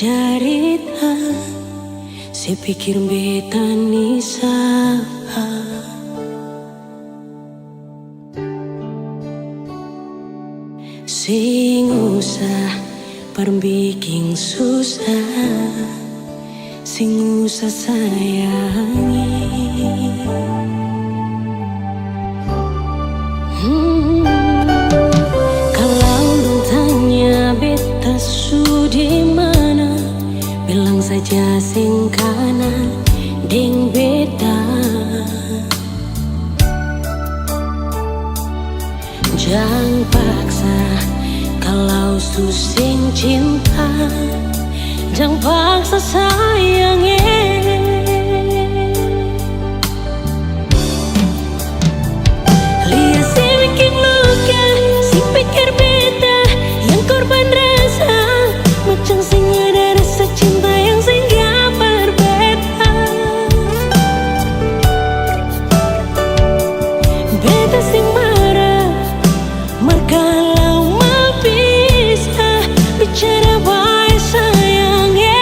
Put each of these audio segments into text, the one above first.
Jarita, saya pikir beta ni sapa. Sing usah perbikin susah, sing usah sayangi. Kalau lu tanya beta su di mana, bilang saja sing kanan deng beta. Jangan paksa kalau su sing cinta, jangan paksa sayangnya. Lihat si bikin luka, si pikir beta yang korban rasa, macam sing ada rasa cinta yang sing gak berbeda. Beta sing marah, kalau mau bisa bicara baik sayangnya.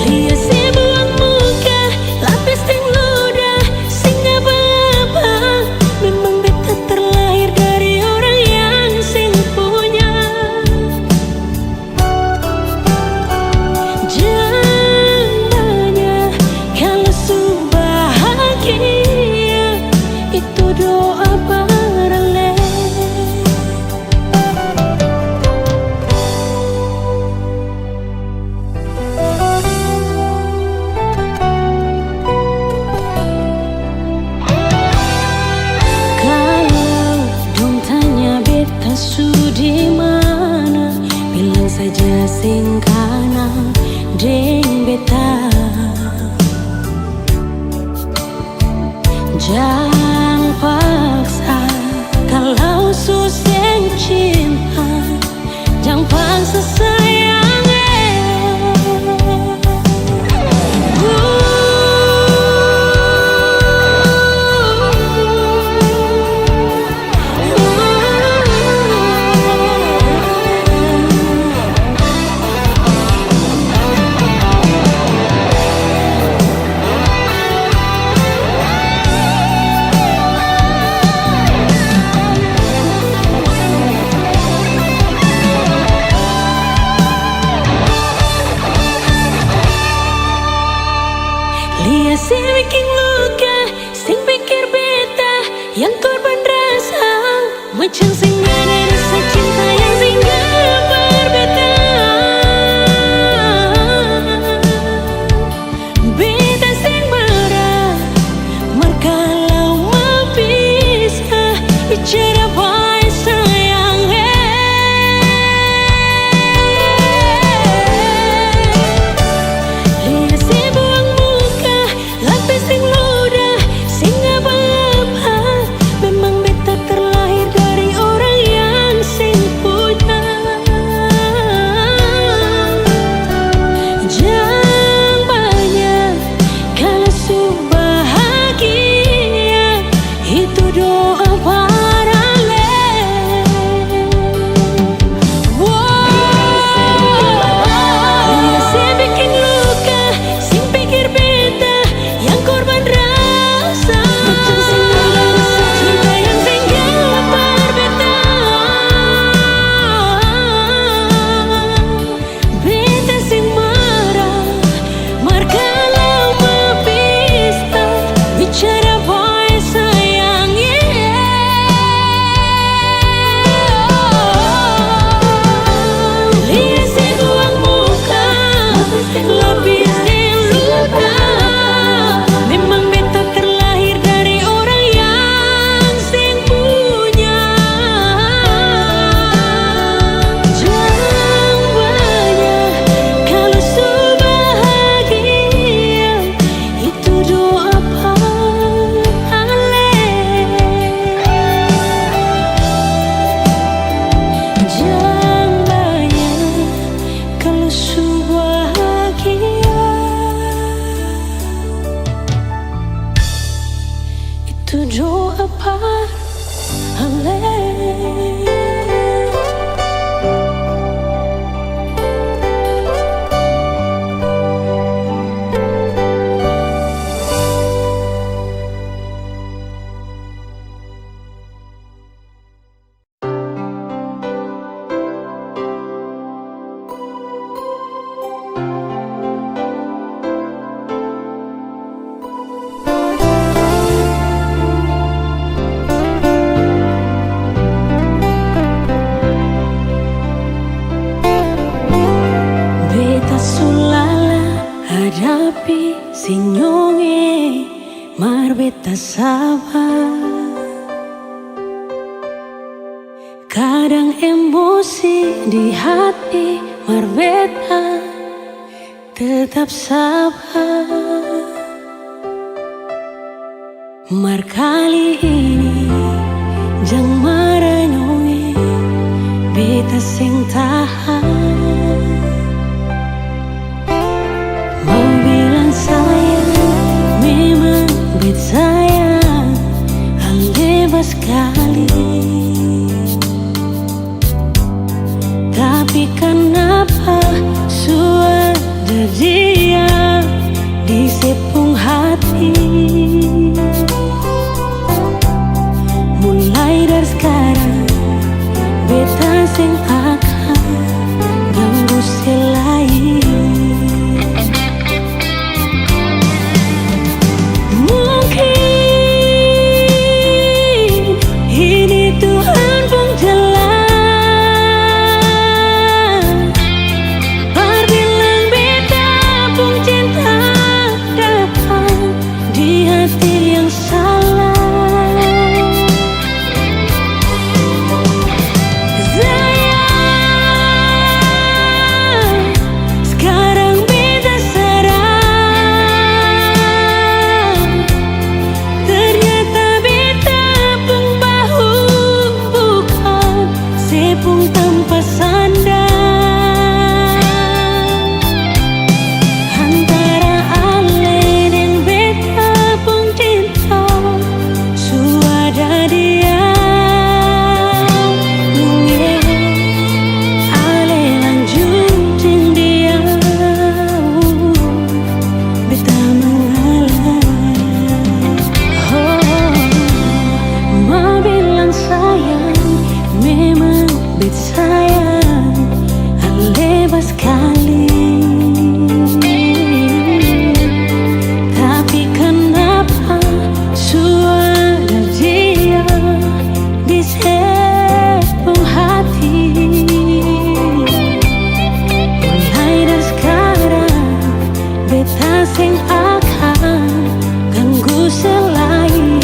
Lihat si buang muka, lapis ting ludah, sing apa-apa. Memang beta terlahir dari orang yang sing punya. Jangan banyak kalau su bahagia, itu doa barale. Kalau dong tanya beta su di mana, bilang saja sing kanan deng beta. Jangan paksa kalau su sing cinta, jangan paksa sayangnya. Lihat si bikin luka, sing pikir beta yang korban rasa, macam sing ada rasa cinta yang sing gak berbeda. Beta sing marah, kalau mau bisa bicara baik sayangnya. Lihat si buang muka, lapis sing ludah, sing apa-apa. Memang beta terlahir dari orang sabar. Kadang emosi di hati berbeda, tetap sabar. Mar kali ini jang maranyongi beta sing tahan. Mau bilang sayang, memang bet sayang, hal bebas sekali. Tapi kenapa suara dia di sepung hati? Mulai dari sekarang beta sing akan ganggu selain. Mungkin ini Tuhan pun jalan, bilang beta pun cinta datang di hati yang salah. Sing akan ganggu selain.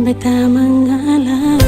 Beta mengalah.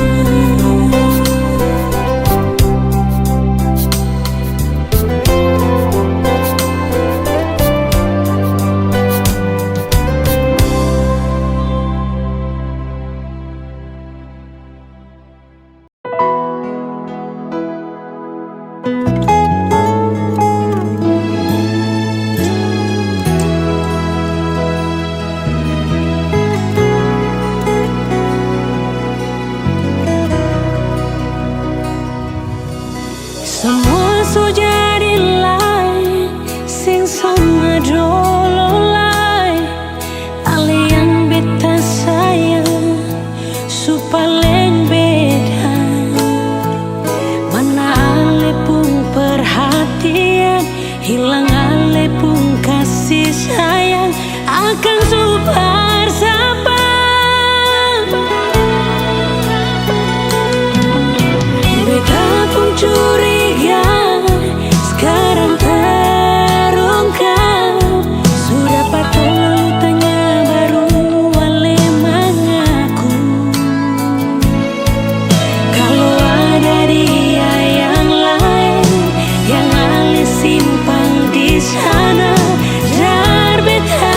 Semua sudah dilai, sing sama dolo lai. Alian beta sayang, su paling beda. Mana akan super sapa. Betapun curiga sekarang terungkap. Sudah patah lalu tanya baru wale mengaku. Kalau ada dia yang lain yang Ale simpan di sana, jar beta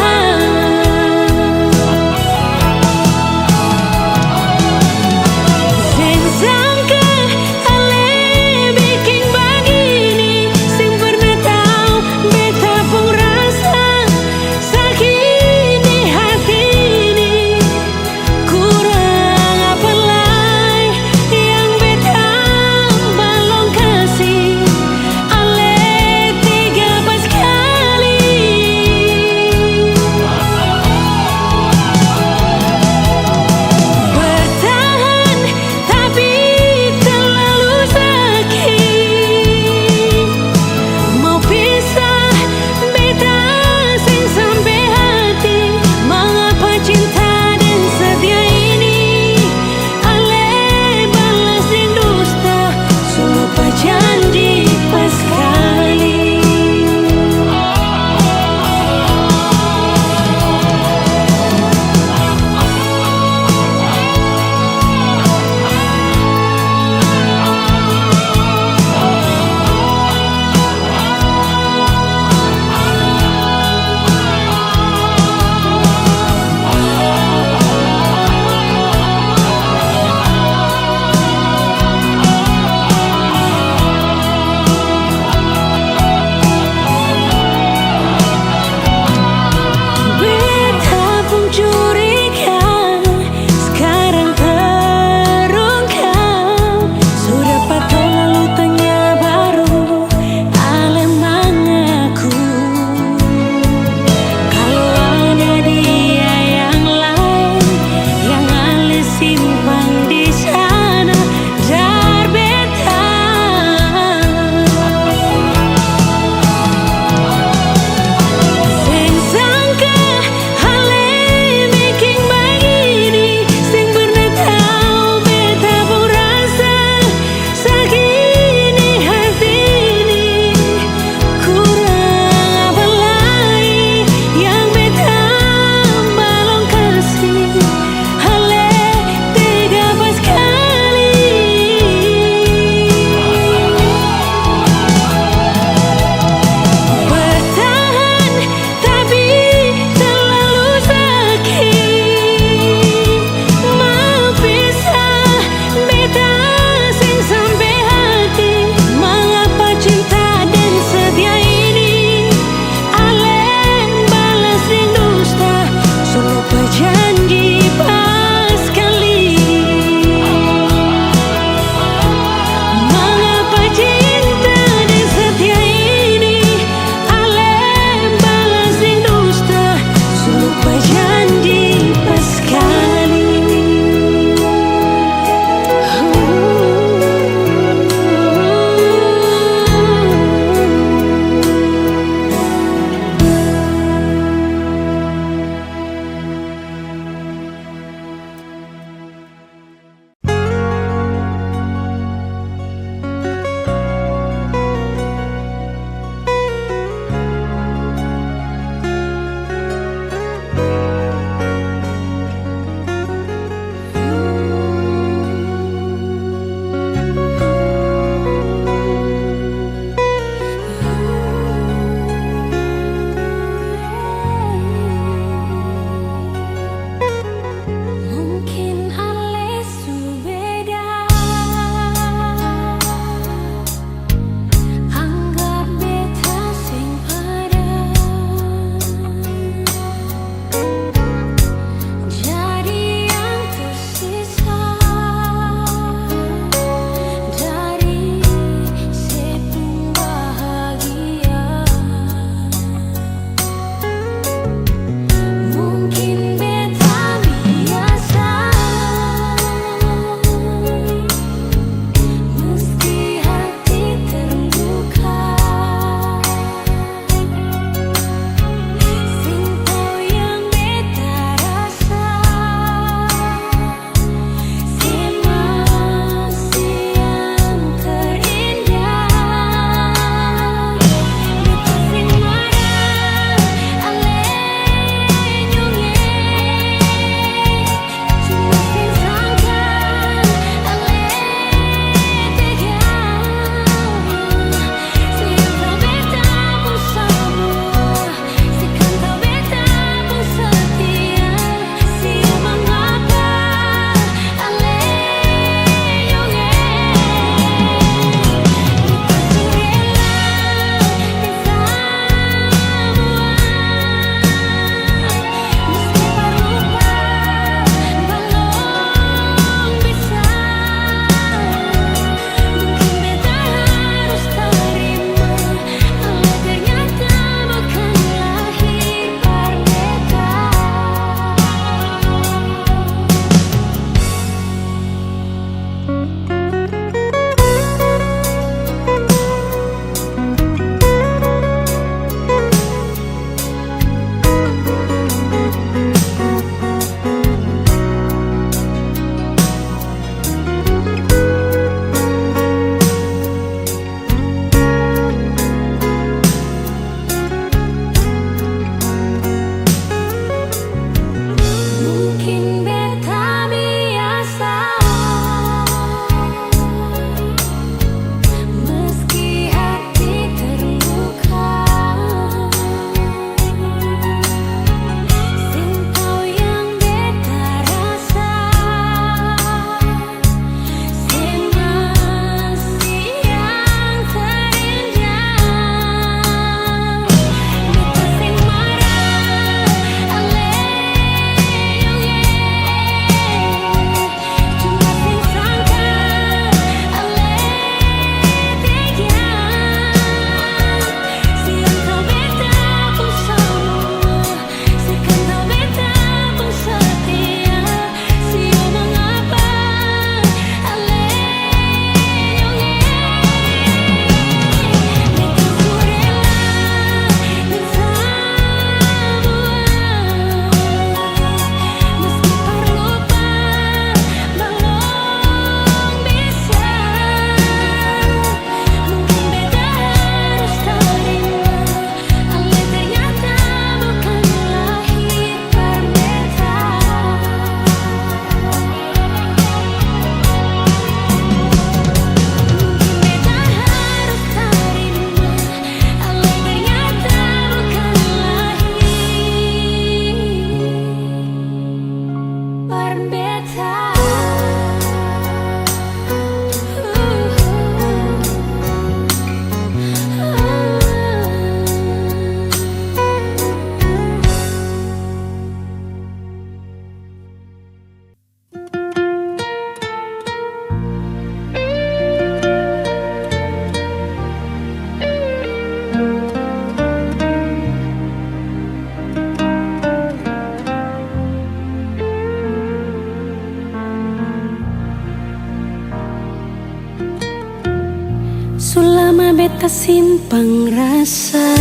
kasimpang rasa,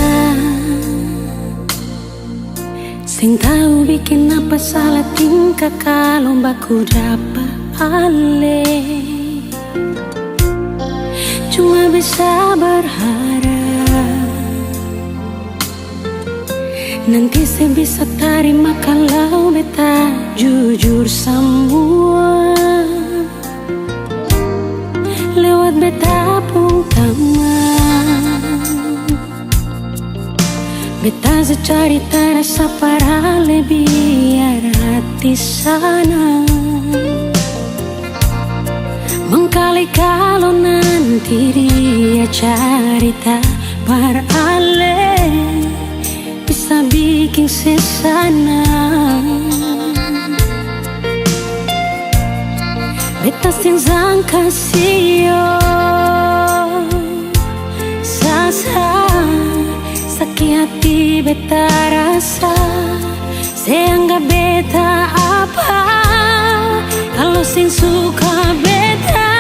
sing tahu bikin apa salah tingkah kalau baku dapat ale. Cuma bisa berharap nanti saya bisa terima kalau beta jujur semua lewat beta pun teman. Beta secarita rasa para biar hati sana mengkali kalau nanti dia carita berale bisa bikin sesana. Beta sing sangka sio sasa sakit hati beta rasa seanggap beta apa kalau sing suka beta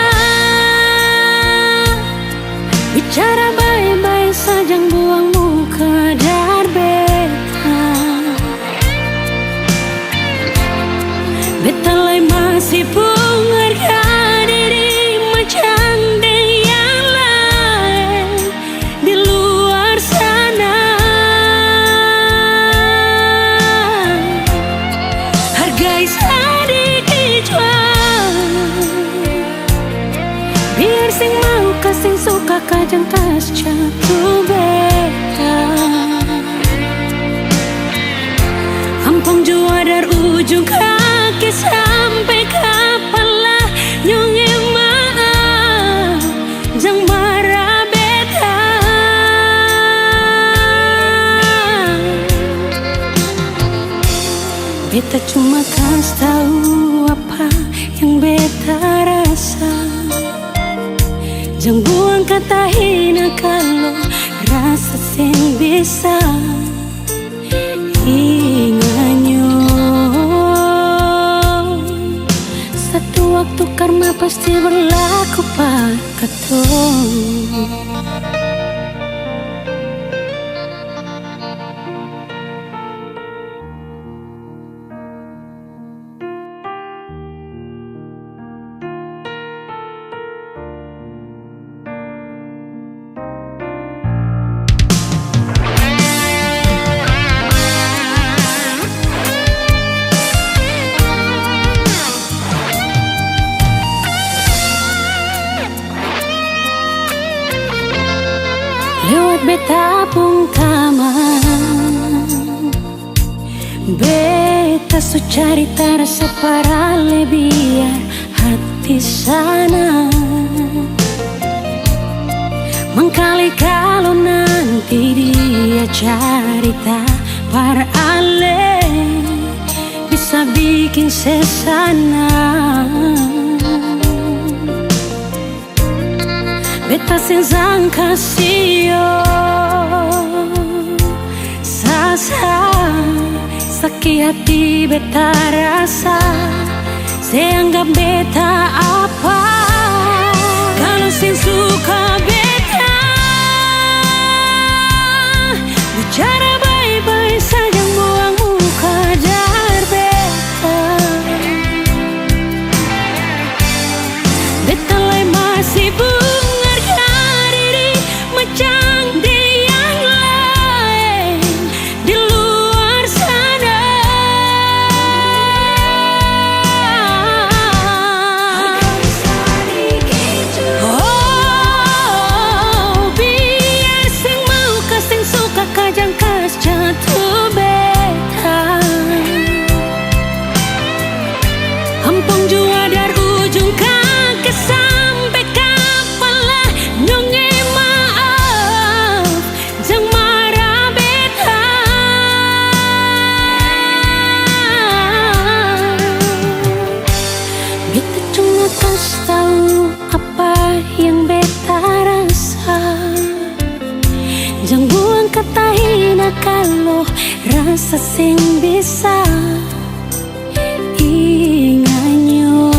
bicara baik-baik saja buang muka dar beta. Beta lai masih pun harga diri macam yang lain di luar sana. Hargai sedikit jual biar sing mau kasing suka kajang kas jatuh beta. Ampang jua dari ujung kaki sampai kepala nyonge maaf jang marah beta. Beta cuma kasih tahu apa yang beta rasa. Jangan buang kata hina kalau rasa sing bisa inganyo. Satu waktu karma pasti berlaku pada katong. Lewat beta pun taman beta su carita rasa para biar hati sana mengkali kalau nanti dia carita para ale bisa bikin sesana. Beta sing sangka sio sasa sakit hati beta rasa seanggap beta apa kalau sing suka beta bicara baik-baik saja buang muka dar beta. Beta lai masih ampang jua dari ujung kaki sampai kepala nyonge maaf jang marah beta. Beta cuma kasih tahu apa yang beta rasa. Jang buang kata hina kalau rasa sing bisa inganyo.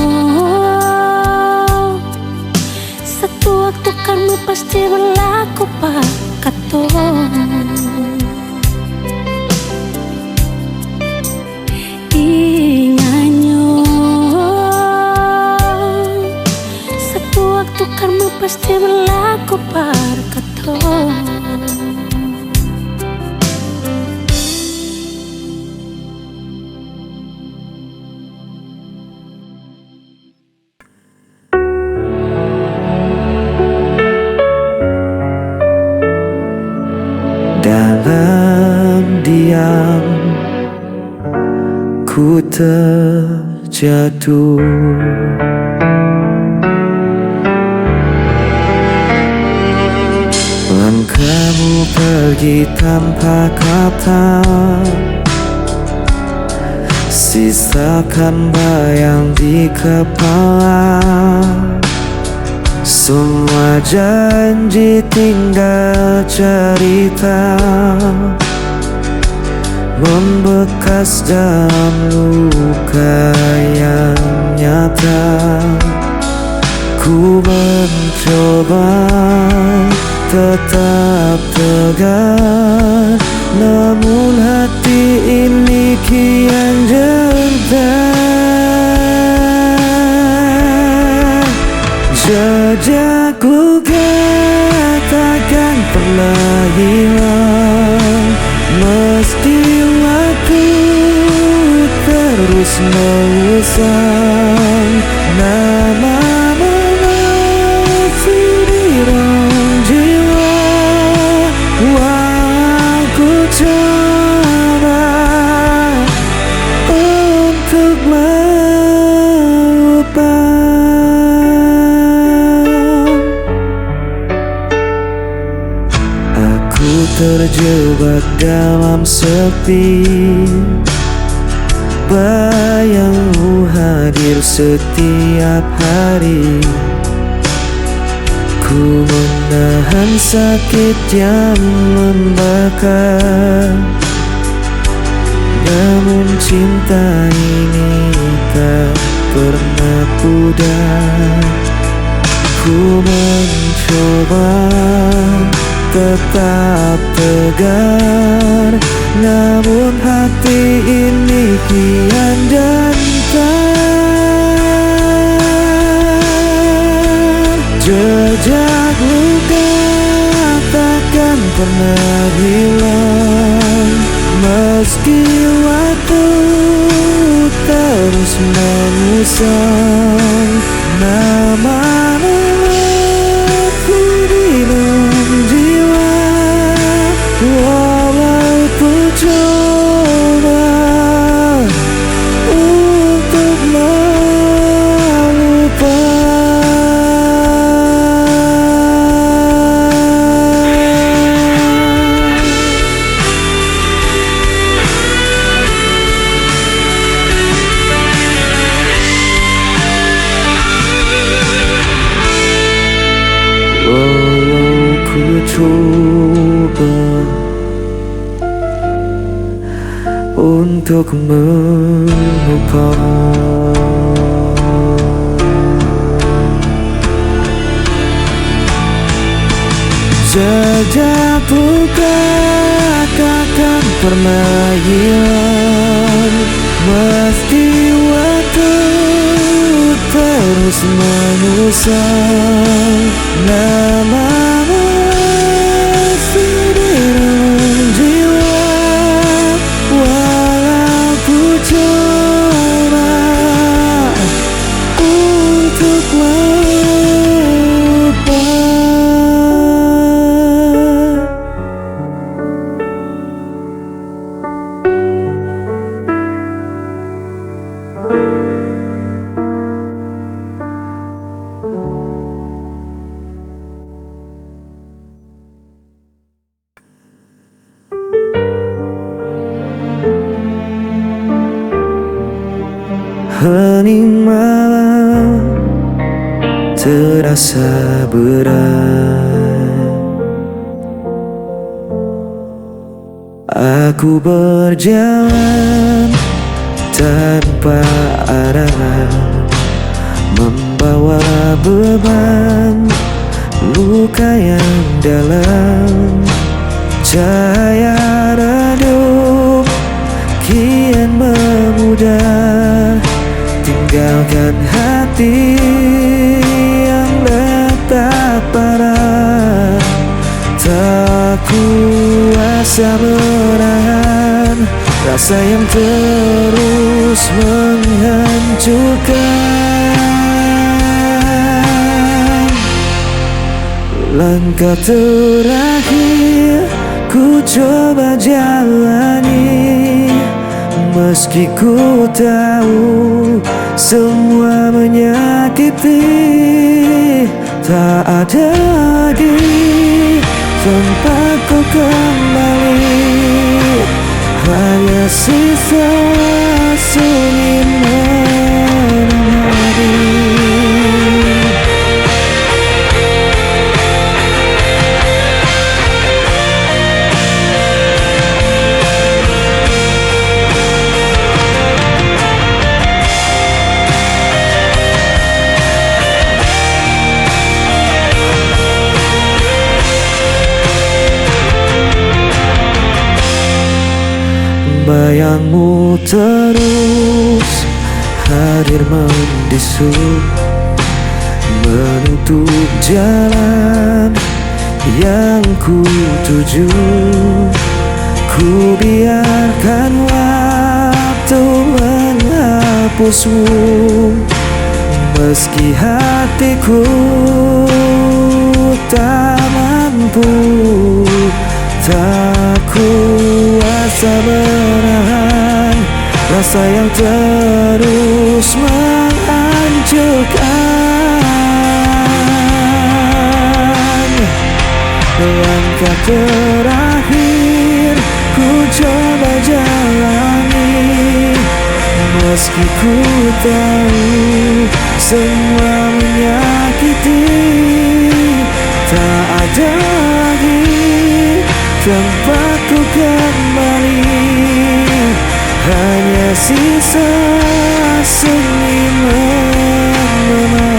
Satu waktu karma pasti berlaku berlaku pakatong. Inganyo satu waktu karma pasti berlaku pakatong. Dalam diam ku terjatuh, langkahmu pergi tanpa kata, sisakan bayang di kepala. Semua janji tinggal cerita, membekas dalam luka yang nyata. Ku mencoba tetap tegar, namun hati ini kian jengkel. Jejak luka takkan pernah hilang, meski waktu terus mengusang. Namamu masih di dalam jiwa, walau ku coba untuk melupakan. Terjebak dalam sepi, bayangmu hadir setiap hari. Ku menahan sakit yang membakar, namun cinta ini tak pernah pudar. Ku mencoba tetap tegar, namun hati ini kian gentar. Jejak luka takkan pernah hilang, meski waktu terus mengusang. Namamu masih di dalam jiwa, walau ku coba untuk melupakan. Walau ku coba untuk melupakan. Jejak luka takkan pernah hilang, meski waktu terus mengusang. Namamu masih di dalam jiwa, walau ku coba untuk melupakan. Hening malam terasa berat, aku berjalan tanpa arah, membawa beban luka yang dalam. Cahaya redup kian memudar, tinggalkan hati yang letak parah. Tak kuasa menahan rasa yang terus menghancurkan. Langkah terakhir ku coba jalani, meski ku tahu semua menyakiti. Tak ada lagi tempat ku kembali, hanya sisa sunyi menari. Bayangmu terus hadir membisu, menutup jalan yang ku tuju. Ku biarkan waktu menghapusmu, meski hatiku tak mampu. Tak kuasa menahan rasa yang terus menghancurkan. Langkah terakhir ku coba jalani, meski ku tahu semua menyakiti. Tak ada lagi tempat ku kembali, hanya sisa sunyi menemani.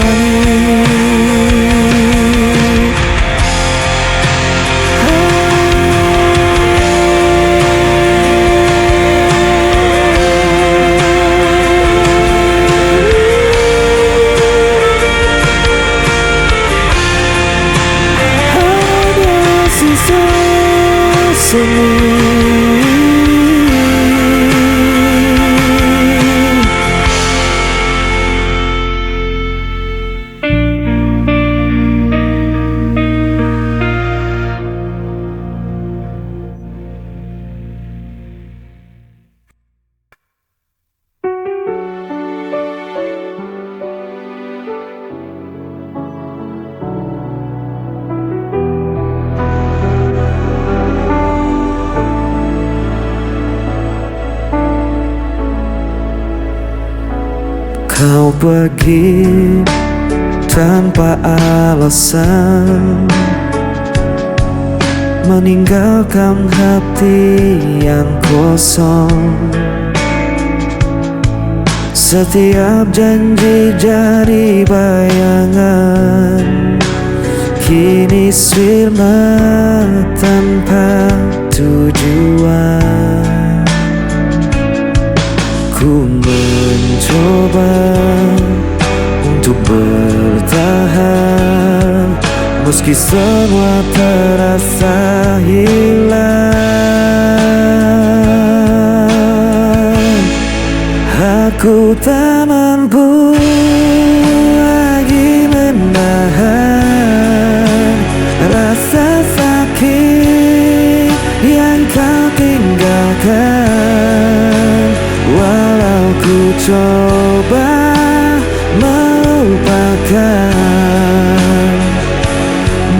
Hanya sisa sunyi. Kau pergi tanpa alasan, meninggalkan hati yang kosong. Setiap janji jadi bayangan, kini sirna tanpa tujuan. Ku mencoba untuk bertahan, meski semua terasa hilang. Aku tak mampu lagi menahan rasa sakit yang kau tinggalkan. Walau ku coba melupakan,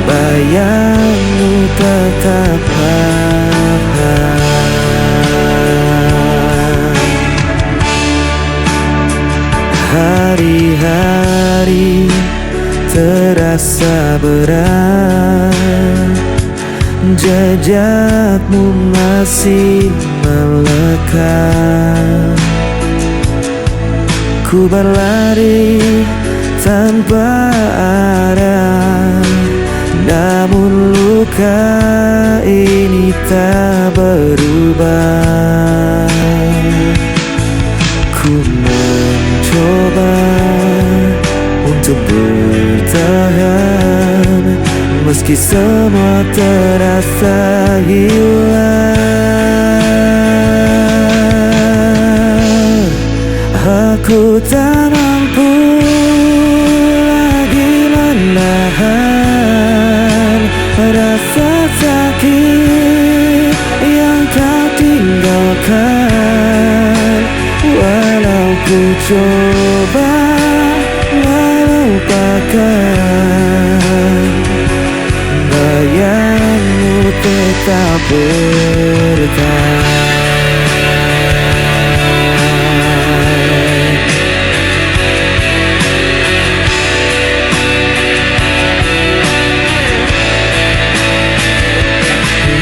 bayangmu tetap ada. Hari-hari terasa berat, jejakmu masih melekat. Ku berlari tanpa arah, luka ini tak berubah. Ku mencoba untuk bertahan meski semua terasa hilang. Aku tak mampu lagi menahan rasa sakit yang kau tinggalkan. Walau ku coba melupakan, bayangmu tetap bertahan.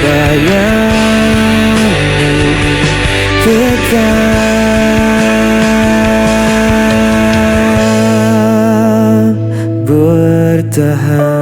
Bayangmu tetap bertahan.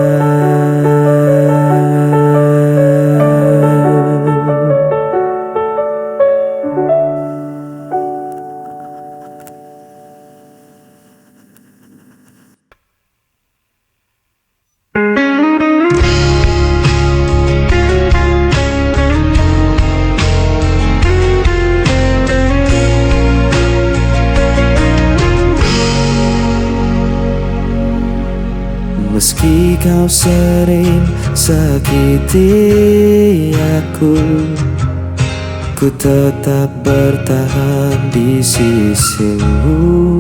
Meski kau sering sakiti aku, ku tetap bertahan di sisimu.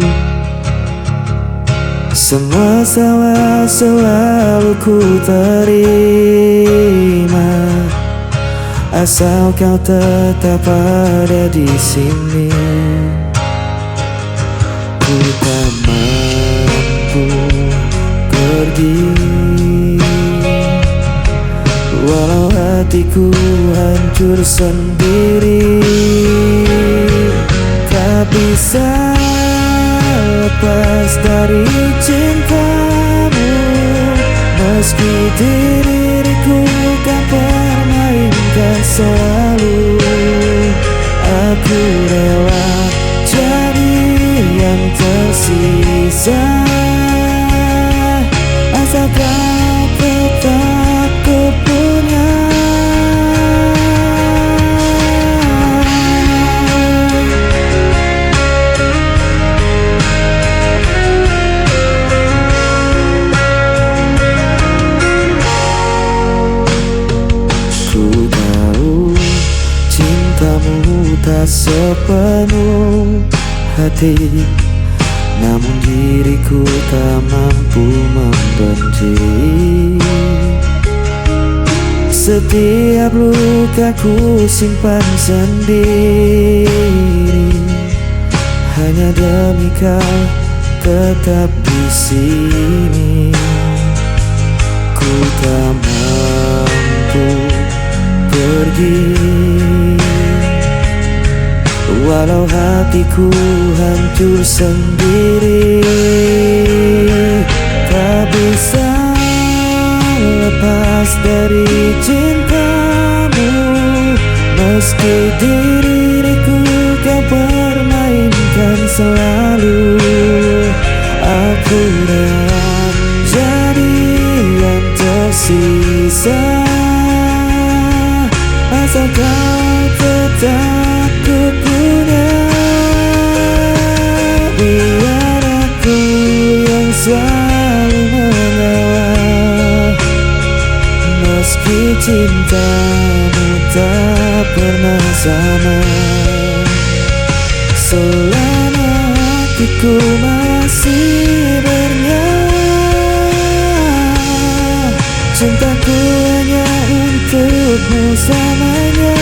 Semua salah selalu ku terima, asal kau tetap ada di sini. Ku tak mampu pergi, walau hatiku hancur sendiri. Tak bisa lepas dari cintamu, meski diriku kan permainkan selalu. Aku rela jadi yang tersisa, asal kau tetap ku punya. Ku tahu cintamu tak sepenuh hati, namun diriku tak mampu membenci. Setiap luka ku simpan sendiri, hanya demi kau tetap di sini. Ku tak mampu pergi, walau hatiku hancur sendiri. Tak bisa lepas dari cintamu, meski diriku kau permainkan selalu. Aku rela jadi yang tersisa, asal kau tetap ku punya. Biar aku yang selalu mengalah, meski cintamu tak pernah sama. Selama hatiku masih bernyawa, cintaku hanya untukmu selamanya.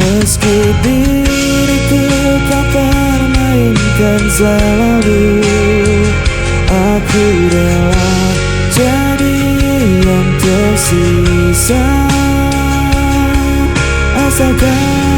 Meski diriku kau permainkan selalu, aku rela jadi yang tersisa, asal kau